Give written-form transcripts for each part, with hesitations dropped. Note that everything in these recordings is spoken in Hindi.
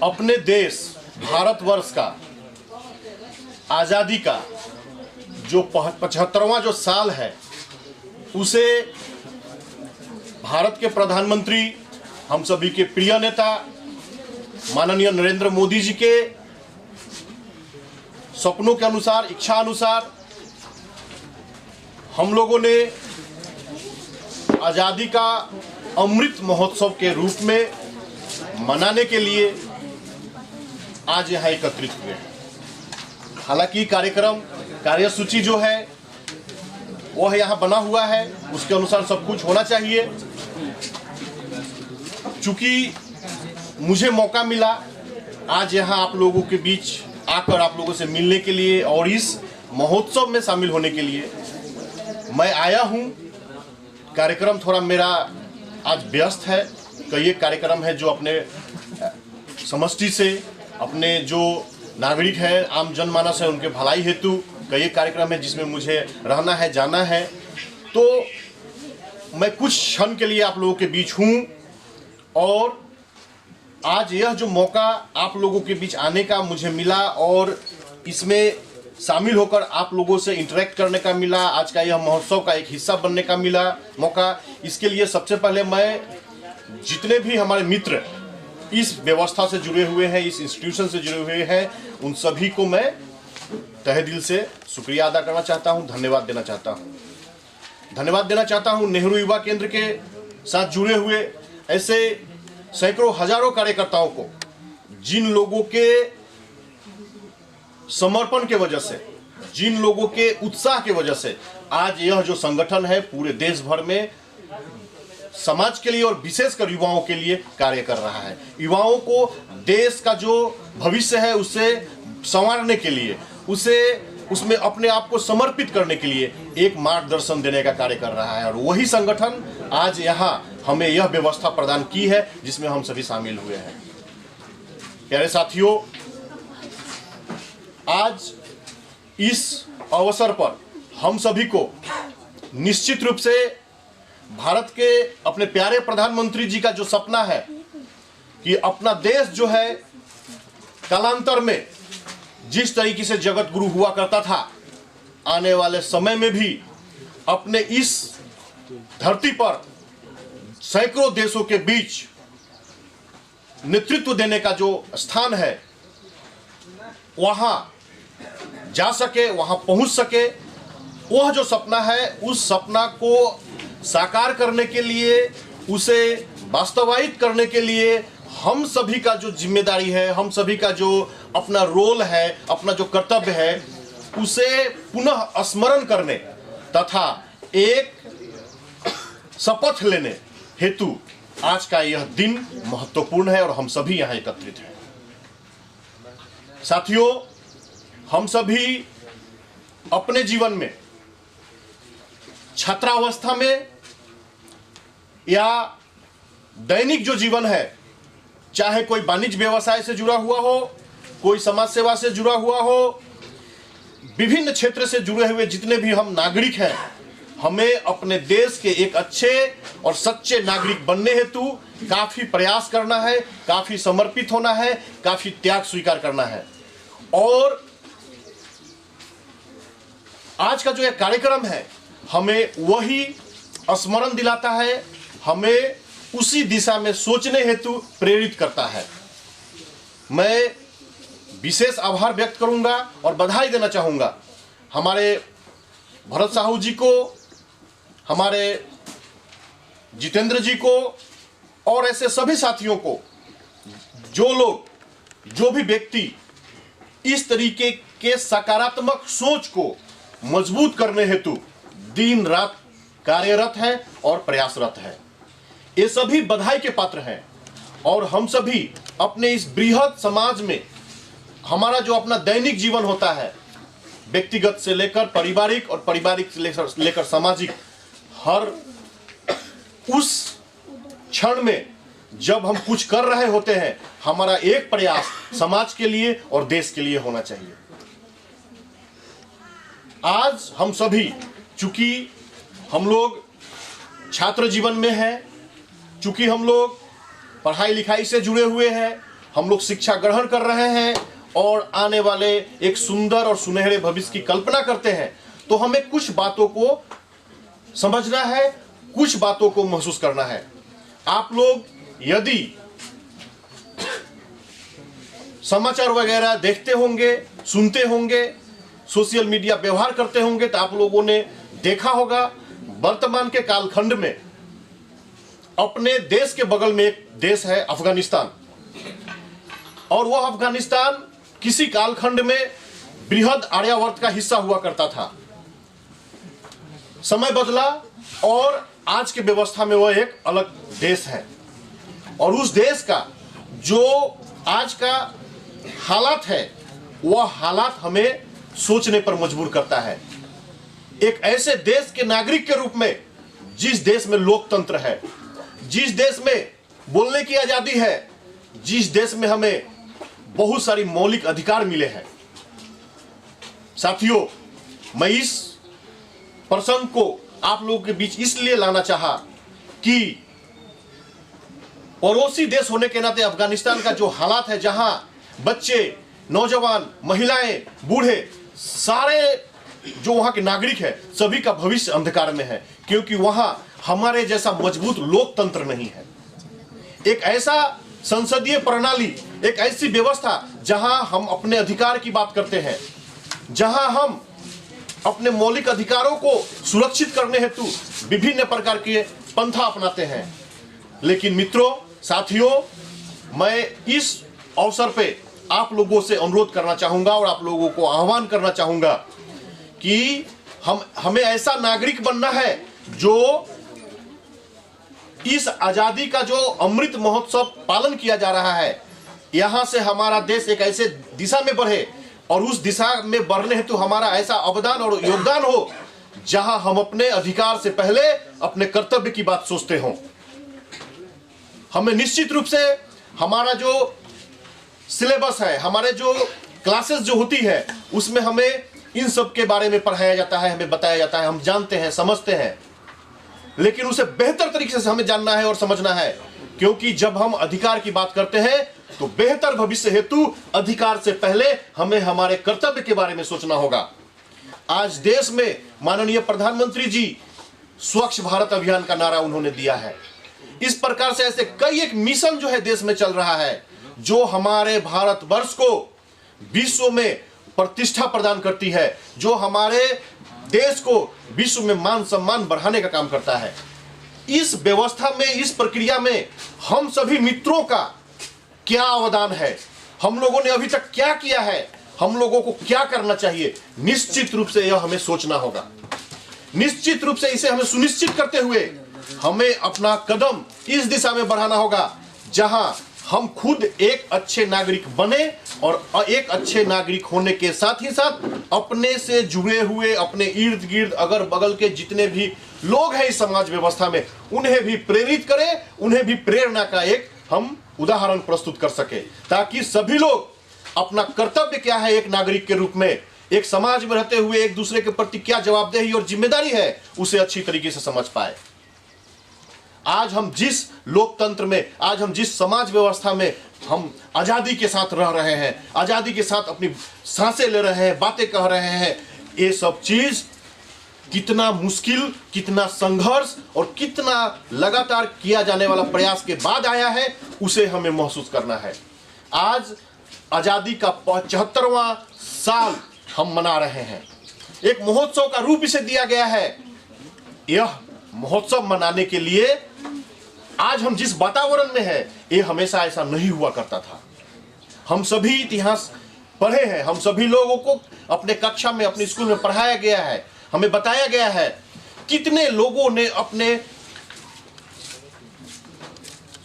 अपने देश भारतवर्ष का आज़ादी का जो 75वां जो साल है, उसे भारत के प्रधानमंत्री, हम सभी के प्रिय नेता माननीय नरेंद्र मोदी जी के सपनों के अनुसार, इच्छा अनुसार हम लोगों ने आज़ादी का अमृत महोत्सव के रूप में मनाने के लिए आज यहाँ एकत्रित हुए हैं। हालांकि कार्यसूची जो है वह यहाँ बना हुआ है, उसके अनुसार सब कुछ होना चाहिए। चूंकि मुझे मौका मिला आज यहाँ आप लोगों के बीच आकर आप लोगों से मिलने के लिए और इस महोत्सव में शामिल होने के लिए मैं आया हूँ। कार्यक्रम थोड़ा मेरा आज व्यस्त है। कई एक कार्यक्रम है जो अपने समष्टि से, अपने जो नागरिक हैं, आम जनमानस है, उनके भलाई हेतु कई एक कार्यक्रम है जिसमें मुझे रहना है, जाना है। तो मैं कुछ क्षण के लिए आप लोगों के बीच हूँ और आज यह जो मौका आप लोगों के बीच आने का मुझे मिला और इसमें शामिल होकर आप लोगों से इंटरेक्ट करने का मिला, आज का यह महोत्सव का एक हिस्सा बनने का मिला मौका, इसके लिए सबसे पहले मैं जितने भी हमारे मित्र इस व्यवस्था से जुड़े हुए हैं, इस इंस्टीट्यूशन से जुड़े हुए हैं, उन सभी को मैं तहे दिल से शुक्रिया अदा करना चाहता हूं, धन्यवाद देना चाहता हूं। धन्यवाद देना चाहता हूं नेहरू युवा केंद्र के साथ जुड़े हुए ऐसे सैकड़ों हजारों कार्यकर्ताओं को, जिन लोगों के समर्पण के वजह से, जिन लोगों के उत्साह के वजह से आज यह जो संगठन है पूरे देश भर में समाज के लिए और विशेषकर युवाओं के लिए कार्य कर रहा है। युवाओं को देश का जो भविष्य है उसे संवारने के लिए, उसमें अपने आप को समर्पित करने के लिए एक मार्गदर्शन देने का कार्य कर रहा है। और वही संगठन आज यहाँ हमें यह व्यवस्था प्रदान की है जिसमें हम सभी शामिल हुए हैं। प्यारे साथियों, आज इस अवसर पर हम सभी को निश्चित रूप से भारत के अपने प्यारे प्रधानमंत्री जी का जो सपना है कि अपना देश जो है कालांतर में जिस तरीके से जगत गुरु हुआ करता था, आने वाले समय में भी अपने इस धरती पर सैकड़ों देशों के बीच नेतृत्व देने का जो स्थान है वहां जा सके, वहां पहुंच सके, वह जो सपना है उस सपना को साकार करने के लिए, उसे वास्तवायित करने के लिए हम सभी का जो जिम्मेदारी है, हम सभी का जो अपना रोल है, अपना जो कर्तव्य है, उसे पुनः स्मरण करने तथा एक शपथ लेने हेतु आज का यह दिन महत्वपूर्ण है और हम सभी यहाँ एकत्रित हैं। साथियों, हम सभी अपने जीवन में छात्रावस्था में या दैनिक जो जीवन है, चाहे कोई वाणिज्य व्यवसाय से जुड़ा हुआ हो, कोई समाज सेवा से जुड़ा हुआ हो, विभिन्न क्षेत्र से जुड़े हुए जितने भी हम नागरिक हैं, हमें अपने देश के एक अच्छे और सच्चे नागरिक बनने हेतु काफी प्रयास करना है, काफी समर्पित होना है, काफी त्याग स्वीकार करना है। और आज का जो यह कार्यक्रम है हमें वही स्मरण दिलाता है, हमें उसी दिशा में सोचने हेतु प्रेरित करता है। मैं विशेष आभार व्यक्त करूंगा और बधाई देना चाहूंगा हमारे भरत साहू जी को, हमारे जितेंद्र जी को और ऐसे सभी साथियों को, जो लोग, जो भी व्यक्ति इस तरीके के सकारात्मक सोच को मजबूत करने हेतु दिन रात कार्यरत है और प्रयासरत है। ये सभी बधाई के पात्र हैं और हम सभी अपने इस बृहद समाज में हमारा जो अपना दैनिक जीवन होता है, व्यक्तिगत से लेकर पारिवारिक और पारिवारिक से लेकर सामाजिक, हर उस क्षण में जब हम कुछ कर रहे होते हैं, हमारा एक प्रयास समाज के लिए और देश के लिए होना चाहिए। आज हम सभी, चूंकि हम लोग छात्र जीवन में हैं, चूंकि हम लोग पढ़ाई लिखाई से जुड़े हुए हैं, हम लोग शिक्षा ग्रहण कर रहे हैं और आने वाले एक सुंदर और सुनहरे भविष्य की कल्पना करते हैं, तो हमें कुछ बातों को समझना है, कुछ बातों को महसूस करना है। आप लोग यदि समाचार वगैरह देखते होंगे, सुनते होंगे, सोशल मीडिया व्यवहार करते होंगे, तो आप लोगों ने देखा होगा वर्तमान के कालखंड में अपने देश के बगल में एक देश है अफगानिस्तान, और वह अफगानिस्तान किसी कालखंड में बृहद आर्यावर्त का हिस्सा हुआ करता था। समय बदला और आज के व्यवस्था में वह एक अलग देश है, और उस देश का जो आज का हालात है, वह हालात हमें सोचने पर मजबूर करता है। एक ऐसे देश के नागरिक के रूप में, जिस देश में लोकतंत्र है, जिस देश में बोलने की आजादी है, जिस देश में हमें बहुत सारी मौलिक अधिकार मिले हैं। साथियों, मैं इस प्रसंग को आप लोगों के बीच इसलिए लाना चाहा कि पड़ोसी देश होने के नाते अफगानिस्तान का जो हालात है, जहां बच्चे, नौजवान, महिलाएं, बूढ़े, सारे जो वहां के नागरिक है, सभी का भविष्य अंधकार में है, क्योंकि वहां हमारे जैसा मजबूत लोकतंत्र नहीं है। एक ऐसा संसदीय प्रणाली, एक ऐसी व्यवस्था जहां हम अपने अधिकार की बात करते हैं, जहां हम अपने मौलिक अधिकारों को सुरक्षित करने हेतु विभिन्न प्रकार के पंथा अपनाते हैं। लेकिन मित्रों, साथियों, मैं इस अवसर पे आप लोगों से अनुरोध करना चाहूंगा और आप लोगों को आह्वान करना चाहूंगा कि हमें ऐसा नागरिक बनना है जो इस आजादी का जो अमृत महोत्सव पालन किया जा रहा है, यहां से हमारा देश एक ऐसे दिशा में बढ़े, और उस दिशा में बढ़ने हेतु हमारा ऐसा अवदान और योगदान हो जहां हम अपने अधिकार से पहले अपने कर्तव्य की बात सोचते हों। हमें निश्चित रूप से हमारा जो सिलेबस है, हमारे जो क्लासेस जो होती है, उसमें हमें इन सब के बारे में पढ़ाया जाता है, हमें बताया जाता है, हम जानते हैं, समझते हैं, लेकिन उसे बेहतर तरीके से हमें जानना है और समझना है, क्योंकि जब हम अधिकार की बात करते हैं तो बेहतर भविष्य हेतु अधिकार से पहले हमें हमारे कर्तव्य के बारे में सोचना होगा। आज देश में माननीय प्रधानमंत्री जी स्वच्छ भारत अभियान का नारा उन्होंने दिया है। इस प्रकार से ऐसे कई एक मिशन जो है देश में चल रहा है, जो हमारे भारतवर्ष को विश्व में प्रतिष्ठा प्रदान करती है, जो हमारे देश को विश्व में मान सम्मान बढ़ाने का काम करता है। इस व्यवस्था में, इस प्रक्रिया में हम सभी मित्रों का क्या अवदान है, हम लोगों ने अभी तक क्या किया है, हम लोगों को क्या करना चाहिए, निश्चित रूप से यह हमें सोचना होगा। निश्चित रूप से इसे हमें सुनिश्चित करते हुए हमें अपना कदम इस दिशा में बढ़ाना होगा जहां हम खुद एक अच्छे नागरिक बने, और एक अच्छे नागरिक होने के साथ ही साथ अपने से जुड़े हुए, अपने इर्द गिर्द अगल बगल के जितने भी लोग हैं इस समाज व्यवस्था में, उन्हें भी प्रेरित करें, उन्हें भी प्रेरणा का एक हम उदाहरण प्रस्तुत कर सके, ताकि सभी लोग अपना कर्तव्य क्या है एक नागरिक के रूप में, एक समाज में रहते हुए एक दूसरे के प्रति क्या जवाबदेही और जिम्मेदारी है, उसे अच्छी तरीके से समझ पाए। आज हम जिस लोकतंत्र में, आज हम जिस समाज व्यवस्था में हम आजादी के साथ रह रहे हैं, आजादी के साथ अपनी सांसें ले रहे हैं, बातें कह रहे हैं, ये सब चीज कितना मुश्किल, कितना संघर्ष और कितना लगातार किया जाने वाला प्रयास के बाद आया है, उसे हमें महसूस करना है। आज आजादी का 75वां साल हम मना रहे हैं, एक महोत्सव का रूप इसे दिया गया है। यह महोत्सव मनाने के लिए आज हम जिस वातावरण में है, ये हमेशा ऐसा नहीं हुआ करता था। हम सभी इतिहास पढ़े हैं, हम सभी लोगों को अपने कक्षा में, अपने स्कूल में पढ़ाया गया है, हमें बताया गया है कितने लोगों ने अपने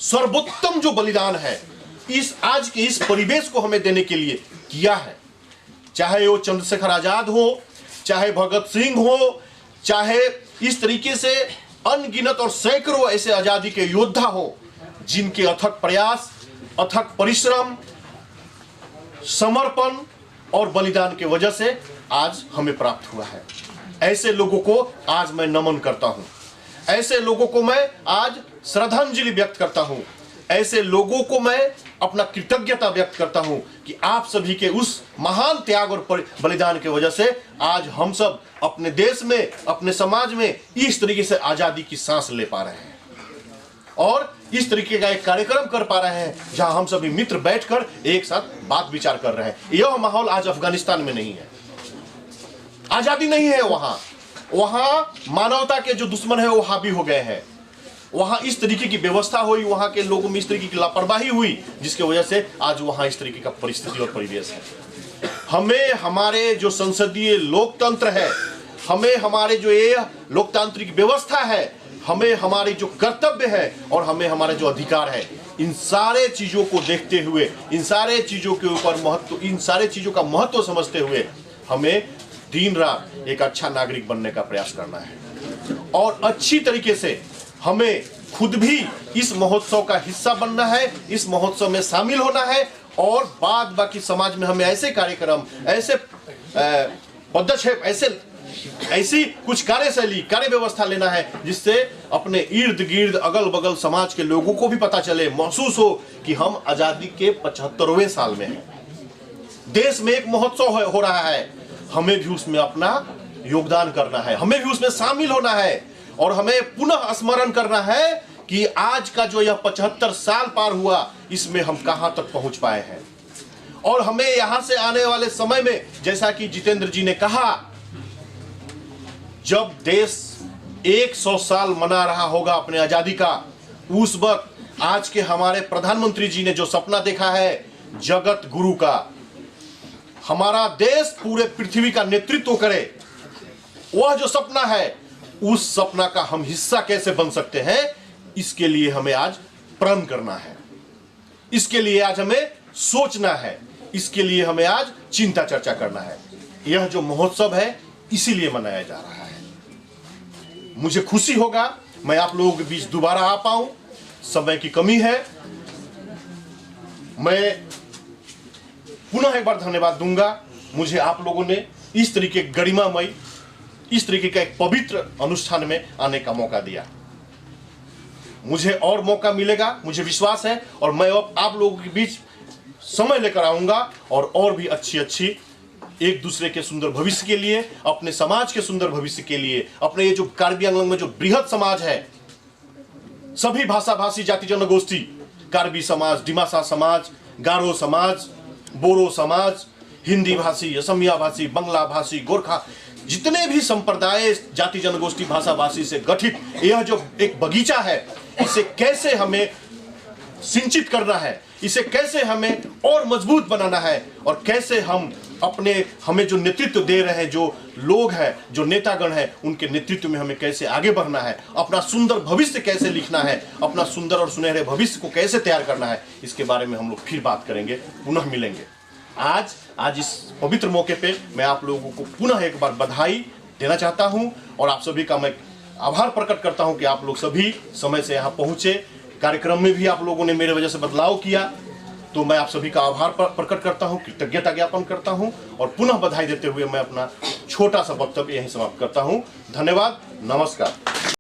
सर्वोत्तम जो बलिदान है इस आज के इस परिवेश को हमें देने के लिए किया है। चाहे वो चंद्रशेखर आजाद हो, चाहे भगत सिंह हो, चाहे इस तरीके से अनगिनत और सैकड़ों ऐसे आजादी के योद्धा हो, जिनके अथक प्रयास, अथक परिश्रम, समर्पण और बलिदान के वजह से आज हमें प्राप्त हुआ है। ऐसे लोगों को आज मैं नमन करता हूं, ऐसे लोगों को मैं आज श्रद्धांजलि व्यक्त करता हूं, ऐसे लोगों को मैं अपना कृतज्ञता व्यक्त करता हूं कि आप सभी के उस महान त्याग और बलिदान की वजह से आज हम सब अपने देश में, अपने समाज में इस तरीके से आजादी की सांस ले पा रहे हैं और इस तरीके का एक कार्यक्रम कर पा रहे हैं जहां हम सभी मित्र बैठकर एक साथ बात विचार कर रहे हैं। यह माहौल आज अफगानिस्तान में नहीं है। आजादी नहीं है। वहां मानवता के जो दुश्मन है वो हावी हो गए हैं। वहां इस तरीके की व्यवस्था हुई, वहां के लोगों में इस तरीके की लापरवाही हुई, जिसकी वजह से आज वहां इस तरीके का परिस्थिति और परिवेश है। हमें हमारे जो संसदीय लोकतंत्र है, हमें हमारे जो ये लोकतांत्रिक व्यवस्था है, हमें हमारे जो कर्तव्य है और हमें हमारे जो अधिकार है, इन सारे चीजों को देखते हुए, इन सारे चीजों के ऊपर महत्व, इन सारे चीजों का महत्व समझते हुए हमें दिन रात एक अच्छा नागरिक बनने का प्रयास करना है और अच्छी तरीके से हमें खुद भी इस महोत्सव का हिस्सा बनना है, इस महोत्सव में शामिल होना है और बाद बाकी समाज में हमें ऐसे कार्यक्रम, ऐसे पदक्षेप, ऐसी कुछ कार्यशैली, कार्य व्यवस्था लेना है जिससे अपने इर्द गिर्द अगल बगल समाज के लोगों को भी पता चले, महसूस हो कि हम आजादी के 75वें साल में हैं। देश में एक महोत्सव हो रहा है, हमें भी उसमें अपना योगदान करना है, हमें भी उसमें शामिल होना है और हमें पुनः स्मरण करना है कि आज का जो यह 75 साल पार हुआ, इसमें हम कहां तक पहुंच पाए हैं और हमें यहां से आने वाले समय में, जैसा कि जितेंद्र जी ने कहा, जब देश 100 साल मना रहा होगा अपने आजादी का, उस वक्त आज के हमारे प्रधानमंत्री जी ने जो सपना देखा है जगत गुरु का, हमारा देश पूरे पृथ्वी का नेतृत्व करे, वह जो सपना है, उस सपना का हम हिस्सा कैसे बन सकते हैं, इसके लिए हमें आज प्रण करना है, इसके लिए आज हमें सोचना है, इसके लिए हमें आज चिंता चर्चा करना है। यह जो महोत्सव है इसीलिए मनाया जा रहा है। मुझे खुशी होगा मैं आप लोगों के बीच दोबारा आ पाऊं, समय की कमी है। मैं पुनः एक बार धन्यवाद दूंगा, मुझे आप लोगों ने इस तरीके गरिमामय, इस तरीके का एक पवित्र अनुष्ठान में आने का मौका दिया। मुझे और मौका मिलेगा, मुझे विश्वास है, और मैं अब आप लोगों के बीच समय लेकर आऊंगा और भी अच्छी एक दूसरे के सुंदर भविष्य के लिए, अपने समाज के सुंदर भविष्य के लिए, अपने ये जो कार्बी आंगलंग में जो बृहद समाज है, सभी भाषा भाषी जाति जनगोष्ठी, कार्बी समाज, डिमासा समाज, गारो समाज, बोरो समाज, हिंदी भाषी, असमिया भाषी, बंगला भाषी, गोरखा, जितने भी संप्रदाय, जाति जनगोष्ठी, भाषा भाषी से गठित यह जो एक बगीचा है, इसे कैसे हमें सिंचित करना है, इसे कैसे हमें और मजबूत बनाना है और कैसे हम अपने, हमें जो नेतृत्व दे रहे हैं जो लोग हैं, जो नेतागण हैं, उनके नेतृत्व में हमें कैसे आगे बढ़ना है, अपना सुंदर भविष्य कैसे लिखना है, अपना सुंदर और सुनहरे भविष्य को कैसे तैयार करना है, इसके बारे में हम लोग फिर बात करेंगे, पुनः मिलेंगे। आज इस पवित्र मौके पे मैं आप लोगों को पुनः एक बार बधाई देना चाहता हूं और आप सभी का मैं आभार प्रकट करता हूं कि आप लोग सभी समय से यहाँ पहुंचे। कार्यक्रम में भी आप लोगों ने मेरे वजह से बदलाव किया, तो मैं आप सभी का आभार प्रकट करता हूं, कृतज्ञता ज्ञापन करता हूं और पुनः बधाई देते हुए मैं अपना छोटा सा वक्तव्य यहीं समाप्त करता हूं। धन्यवाद, नमस्कार।